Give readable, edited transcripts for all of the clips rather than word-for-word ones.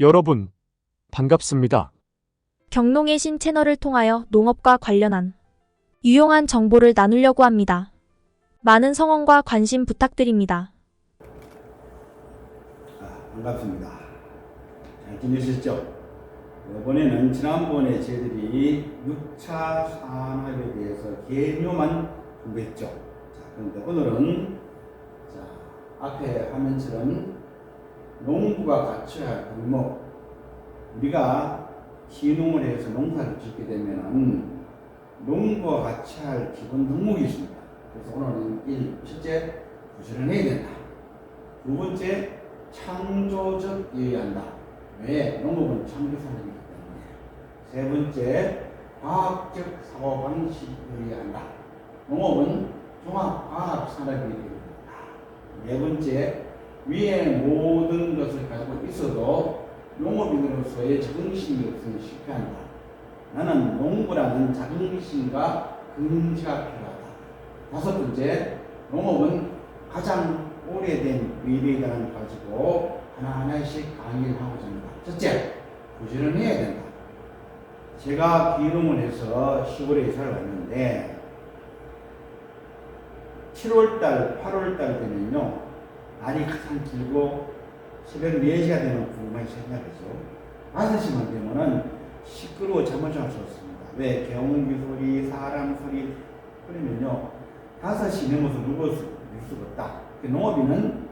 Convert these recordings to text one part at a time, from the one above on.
여러분, 반갑습니다. 경농의 신 채널을 통하여 농업과 관련한 유용한 정보를 나누려고 합니다. 많은 성원과 관심 부탁드립니다. 반갑습니다. 잘 지내셨죠? 이번에는 지난번에 저희들이 6차 산업에 대해서 개념만 공부했죠. 자, 그런데 오늘은 앞에 화면처럼 농부가 갖춰야 할 덕목, 우리가 기농을 해서 농사를 짓게 되면은 농부가 갖춰야 할 기본 덕목이 있습니다. 그래서 오늘은 첫째, 부지런해야 된다. 두 번째, 창조적이어야 한다. 왜? 농업은 창조산업이기 때문에. 세 번째, 과학적 사고방식이어야 한다. 농업은 종합과학산업이어야 된다. 네 번째, 위의 모든 것을 가지고 있어도 농업인으로서의 자긍심이 없으면 실패한다. 나는 농부라는 자긍심과 긍지가 필요하다. 다섯 번째, 농업은 가장 오래된 의뢰관을 가지고 하나하나씩 강의를 하고자 합니다. 첫째, 부지런해야 된다. 제가 기농을 해서 시골에 이사를 왔는데 7월달, 8월달 되면요, 날이 가장 길고 새벽 4시가 되면 궁금한 생각이죠. 5시만 되면은 시끄러워 잠을 잘 수 없습니다. 왜? 경비 소리, 사람 소리. 그러면요, 5시 넘어서 누울 수가 없다. 농업인은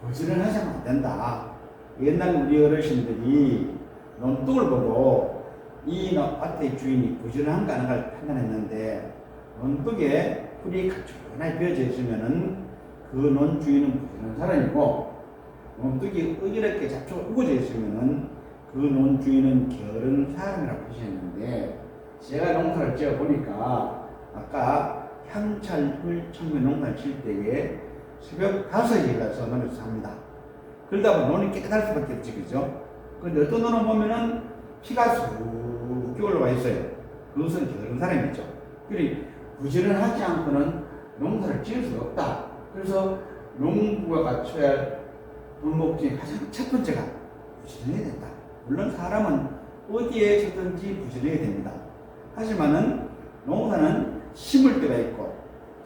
부지런하시면 안 된다. 옛날 우리 어르신들이 논둑을 보고 이 밭의 주인이 부지런한가 안 한가를 판단했는데, 논둑에 풀이 가뿐하게 비어져 있으면은 그 논주인은 부지런한 사람이고, 논둑이 어지럽게 잡초가 우거져 있으면은 그 논주인은 게으른 사람이라고 하셨는데, 제가 농사를 지어 보니까 아까 향찰 청년 농사를 칠 때에 새벽 5시에 가서 논에서 삽니다. 그러다 보면 논이 깨끗할 수밖에 없지, 그죠? 그런데 어떤 논을 보면은 피가 쑥 올라와 있어요. 그것은 게으른 사람이죠. 그러니 부지런하지 않고는 농사를 지을 수가 없다. 그래서 농부가 갖춰야 할 덕목 중에 가장 첫 번째가 부지런해야 된다. 물론 사람은 어디에 서든지 부지런해야 됩니다. 하지만은 농사는 심을 때가 있고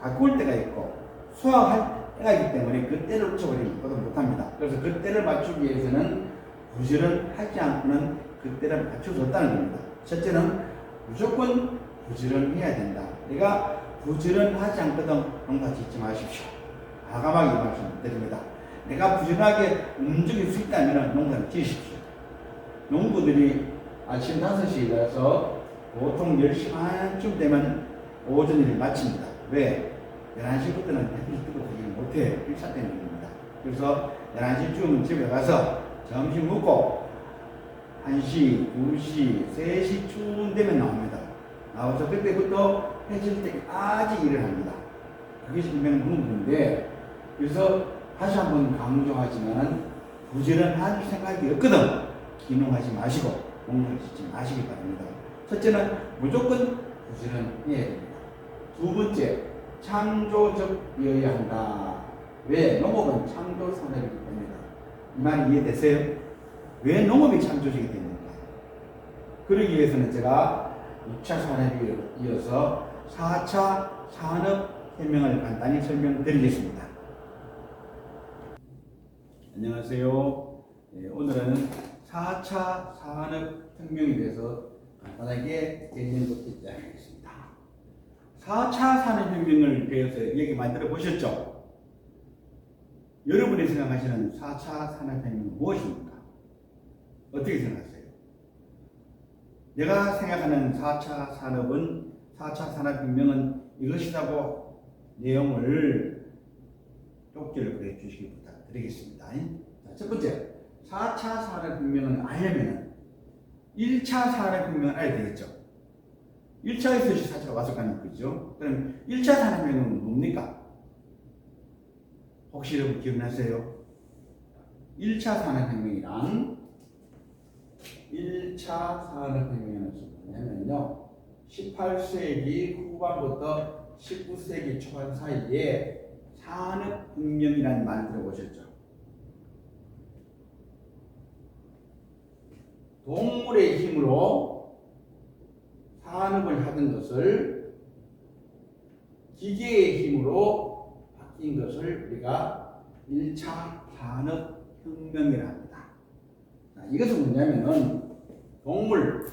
가꿀 때가 있고 수확할 때가 있기 때문에 그 때를 놓쳐버리면 못합니다. 그래서 그 때를 맞추기 위해서는 부지런하지 않고는 그 때를 맞출 수 없다는 겁니다. 첫째는 무조건 부지런해야 된다. 내가 부지런하지 않거든 농사 짓지 마십시오. 과감하게 말씀드립니다. 내가 부지런하게 움직일 수 있다면 농사를 지으십시오. 농부들이 아침 5시에 일어나서 보통 10시 반쯤 되면 오전 일을 마칩니다. 왜? 11시부터는 햇빛이 뜨거워서 일을 못해요. 일차 때문에 겁니다. 그래서 11시쯤은 집에 가서 점심 먹고 1시, 2시, 3시쯤 되면 나옵니다. 나와서 그때부터 해질 때까지 일을 합니다. 그게 신명 농부인데, 그래서 다시 한번 강조하지만 부지런할 생각이 없거든 기농하지 마시고 농사를 짓지 마시기 바랍니다. 첫째는 무조건 부지런해야 됩니다. 두 번째, 창조적이어야 한다. 왜? 농업은 창조 산업이기 때문이다. 이 말이 이해되세요? 왜 농업이 창조적이 됩니까? 그러기 위해서는 제가 6차 산업에 이어서 4차 산업혁명을 간단히 설명드리겠습니다. 안녕하세요. 오늘은 4차 산업혁명에 대해서 간단하게 개념부터 이야기하겠습니다. 4차 산업혁명을 대해서 얘기 많이 들어보셨죠? 여러분이 생각하시는 4차 산업혁명은 무엇입니까? 어떻게 생각하세요? 내가 생각하는 4차 산업은, 4차 산업혁명은 이것이라고 내용을 쪽지를 보내주시기 부탁드리겠습니다. 자, 첫 번째, 4차 산업혁명을 알려면 1차 산업혁명을 알아야 되겠죠. 1차에서 4차가 왔을 거 아닙니까? 그죠? 그럼 1차 산업혁명은 뭡니까? 혹시 여러분 기억나세요? 1차 산업혁명이란 1차 산업혁명은 뭐냐면요, 18세기 후반부터 19세기 초반 사이에 산업혁명이라는 말 들어보셨죠? 동물의 힘으로 산업을 하던 것을 기계의 힘으로 바뀐 것을 우리가 1차 산업혁명이라 합니다. 자, 이것은 뭐냐면은 동물,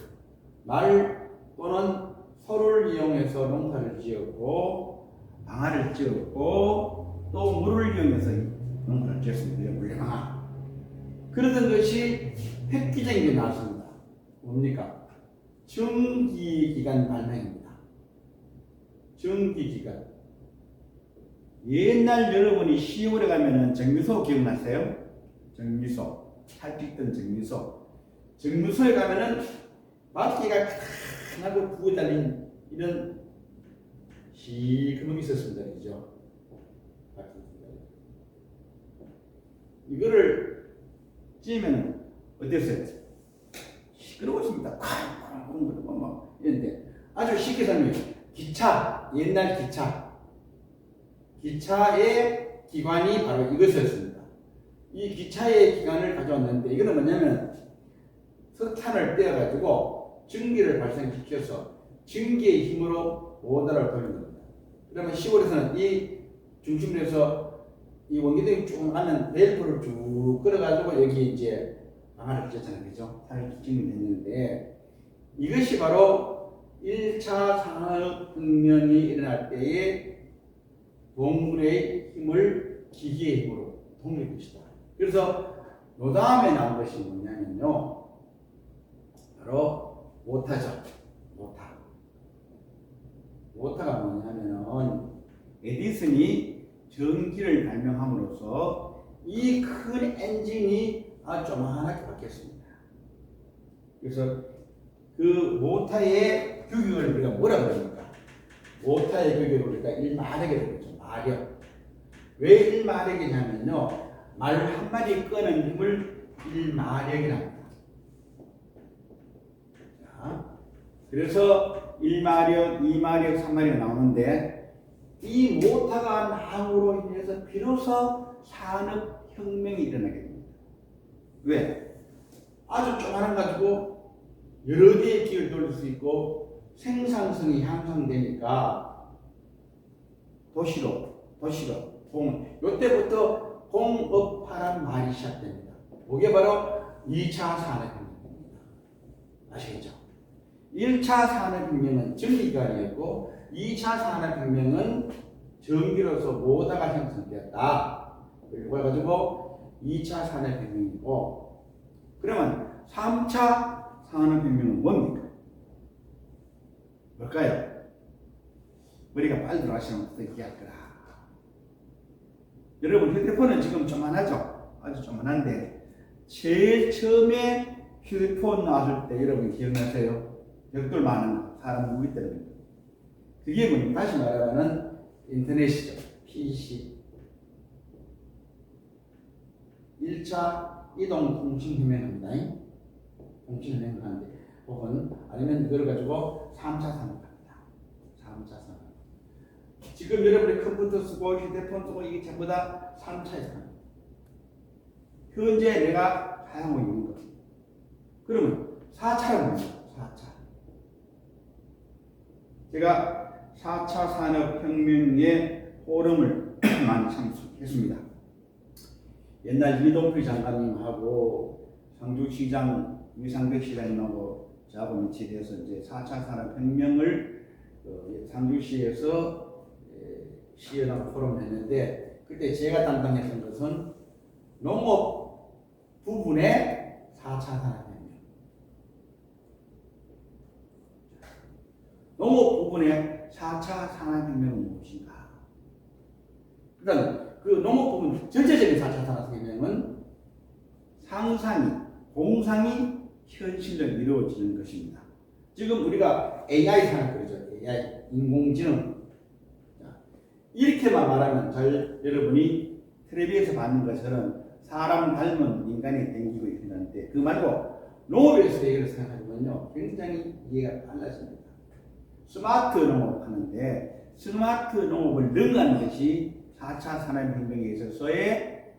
말 또는 소를 이용해서 농사를 지었고 방아를 지었고 또 물을 이용해서 농사를 지었습니다. 물량아. 그러던 것이 획기적인 게 나왔습니다. 뭡니까? 전기기관 발명입니다. 전기기관. 옛날 여러분이 시골에 가면은 정미소 기억나세요? 정미소. 살찌던 정미소. 정미소에 가면은 바퀴가 크나고 두고 달린 이런 시커멓게 있었습니다. 그죠? 이거를 찌면 어땠어요? 시끄러웠습니다. 쾅쾅 이런데 아주 쉽게 설명해요. 기차, 옛날 기차의 기관이 바로 이것이었습니다. 이 기차의 기관을 가져왔는데 이거는 뭐냐면 석탄을 떼어가지고 전기를 발생시켜서 전기의 힘으로 모터를 돌리는 겁니다. 그러면 시골에서는 이 중심에서 이 원기둥이 쭉 가는 렐프를 쭉 끌어가지고 여기 이제 방아를 붙였잖아요. 그죠? 살이 지금 됐는데 이것이 바로 1차 산업혁명이 일어날 때에 동물의 힘을 기계의 힘으로 동물의 것이다. 그래서 그 다음에 나온 것이 뭐냐면요. 바로 모터죠. 모터가 뭐냐면은 에디슨이 전기를 발명함으로써 이 큰 엔진이 아주 조그맣게 바뀌었습니다. 그래서 그 모터의 규격을 우리가 뭐라 그럽니까? 모터의 규격을 우리가 1마력이라고 그러죠. 마력. 왜 1마력이냐면요. 말 한 마리 끄는 힘을 1마력이라 합니다. 자, 그래서 1마력, 2마력, 3마력이 나오는데 이 모터가 나옴으로 인해서 비로소 산업혁명이 일어나게 됩니다. 왜? 아주 조그만 가지고 여러 개의 기를 돌릴 수 있고 생산성이 향상되니까 도시로 이때부터 공업화란 말이 시작됩니다. 이게 바로 2차 산업혁명입니다. 아시겠죠? 1차 산업혁명은 전기기관이었고 2차 산업혁명은 전기로서 모터가 형성되었다. 그리고 해가지고 2차 산업혁명이고 그러면 3차 산업혁명은 뭡니까? 뭘까요? 머리가 빨리 들어가시면 또 얘기할 거라. 여러분 휴대폰은 지금 조만하죠? 아주 조만한데 제일 처음에 휴대폰 나왔을 때 여러분 기억나세요? 벽돌 많은 사람 무기 때문에 그게 뭐냐? 다시 말하면 인터넷이죠. PC 1차 이동통신혁명입니다. 통신혁명을 하는데 혹은 아니면 이걸 가지고 3차 산업합니다. 3차 산업. 지금 여러분이 컴퓨터 쓰고 휴대폰 쓰고 이게 전부 다 3차의 산업. 현재 내가 사용하고 있는 것. 그러면 4차는 뭡니까? 4차. 제가 4차 산업혁명의 포럼을 많이 참석했습니다. 옛날 이동필 장관님하고 상주시장 유상백 시장님하고 저하고 미치돼서 이제 4차 산업혁명을 상주시에서 시연하고 포럼을 했는데 그때 제가 담당했던 것은 농업 부분의 4차 산업혁명. 농업 부분의 4차 산업혁명은 무엇인가? 그다음 그 농업 부분 전체적인 4차 산업혁명은 상상이, 공상이 현실로 이루어지는 것입니다. 지금 우리가 AI 산업 그러죠. AI, 인공지능. 이렇게만 말하면 여러분이 텔레비에서 받는 것처럼 사람 닮은 인간이 댕기고 있는데 그 말고 농업에서 얘기를 생각하면요 굉장히 이해가 빨라집니다. 스마트 농업 하는데 스마트 농업을 능가하는 것이 4차 산업혁명에 있어서의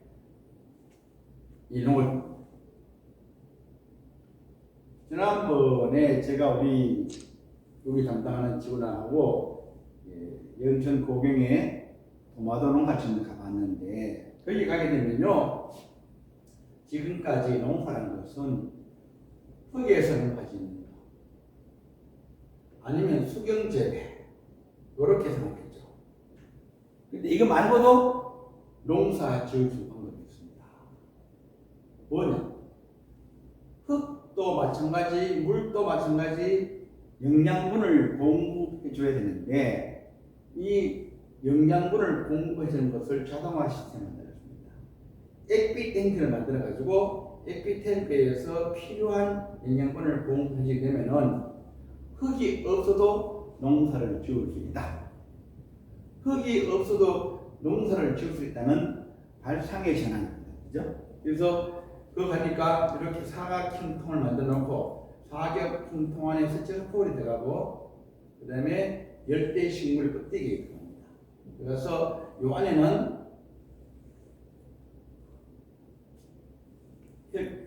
이 농업 지난번에 제가 우리 여기 담당하는 직원하고 영천 고경에 도마도 농가촌을 가봤는데 거기 가게 되면요 지금까지 농사라는 것은 흙에서 농가짓는 거 아니면 수경재배 이렇게 생각했죠. 근데 이거 말고도 농사 지을 수 있는 방법이 있습니다. 뭐냐? 흙도 마찬가지, 물도 마찬가지 영양분을 공급해 줘야 되는데 이 영양분을 공급해 주는 것을 자동화 시스템을 만들었습니다. 액비 탱크를 만들어 가지고 액비 탱크에서 필요한 영양분을 공급해 주게 되면은 흙이 없어도 농사를 지을 수 있다. 흙이 없어도 농사를 지을 수 있다는 발상의 전환입니다. 그죠? 그래서 그거 하니까 이렇게 사각형 통을 만들어 놓고 사각형 통 안에 스티로폼이 들어가고 그 다음에 열대 식물이 껍데기에 들어갑니다. 그래서 이 안에는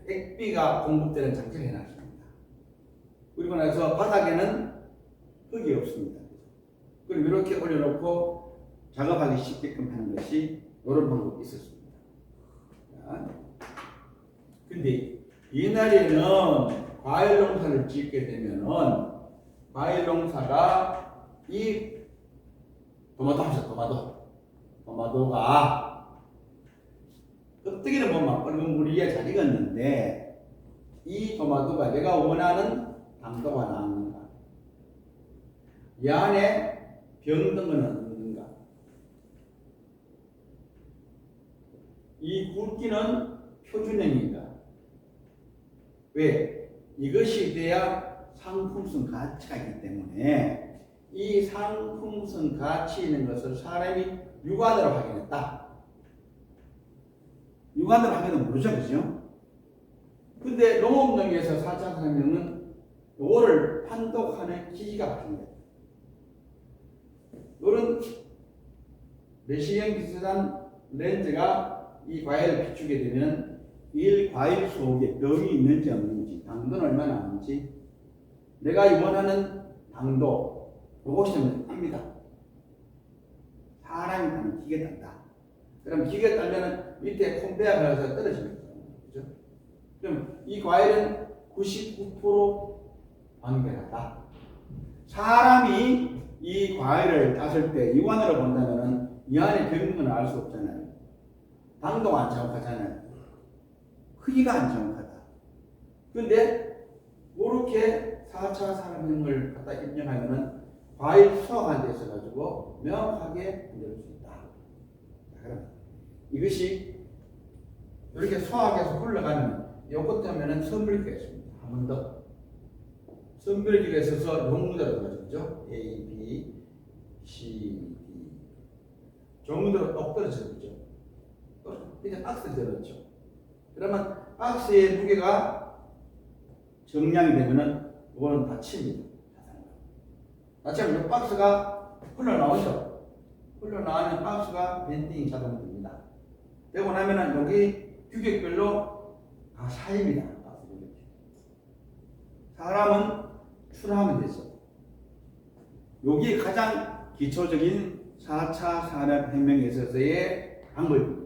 액비가 공급되는 장치를 해놨습니다. 그리고 나서 바닥에는 흙이 없습니다. 그리고 이렇게 올려놓고 작업하기 쉽게끔 하는 것이 이런 방법이 있었습니다. 근데 옛날에는 과일 농사를 짓게 되면은 과일 농사가 이 도마도가 껍데기는 보면 붉은 물이야 잘 익었는데 이 도마도가 내가 원하는 당도가 나왔는가? 이 안에 병든 건 없는가? 이 굵기는 표준형인가? 왜? 이것이 돼야 상품성 가치가 있기 때문에 이 상품성 가치 있는 것을 사람이 육안으로 확인했다. 육안으로 확인은 모르죠, 그죠? 근데 농업농에서 4차 산업혁명은 이거를 판독하는 기기가 바뀝니다. 이런 내시경 비슷한 렌즈가 이 과일을 비추게 되면 이 과일 속에 병이 있는지 없는지, 당도는 얼마나 나는지, 내가 원하는 당도, 이것이 압니다. 사람이 따면 기계 딴다. 그럼 기계 따면 밑에 콤베어 걸어서 떨어집니다. 그죠? 그럼 이 과일은 99% 완결하다. 사람이 이 과일을 땄을 때 육안으로 본다면 이 안에 병균을 알 수 없잖아요. 당도가 안 정확하잖아요. 크기가 안 정확하다. 그런데 이렇게 4차 산업혁명을 갖다 입력하면은 과일 수확한 데 있어 가지고 명확하게 만들 수 있다. 자, 그럼 이것이 이렇게 수확해서 흘러가면 요것 때문에는 선별기가 있습니다. 한 번 더. 선별기가 있어서 종류대로 떨어지죠. A, B, C, D. 종류대로 똑 떨어지죠. 이제 박스에 들었죠. 그러면 박스의 무게가 정량이 되면은 이거는 닫힙니다. 닫히면 이 박스가 흘러나오죠. 흘러나오면 박스가 밴딩이 자동으로 됩니다. 되고 나면은 여기 규격별로 다 사입니다. 사람은 출하하면 되죠. 여기 가장 기초적인 4차 산업혁명에 있어서의 방법입니다.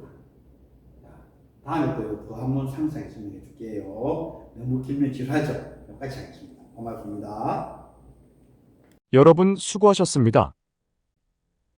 다음에 또 한번 상세하게 설명해 줄게요. 너무 길면 지루하죠? 여기까지 하겠습니다. 고맙습니다. 여러분 수고하셨습니다.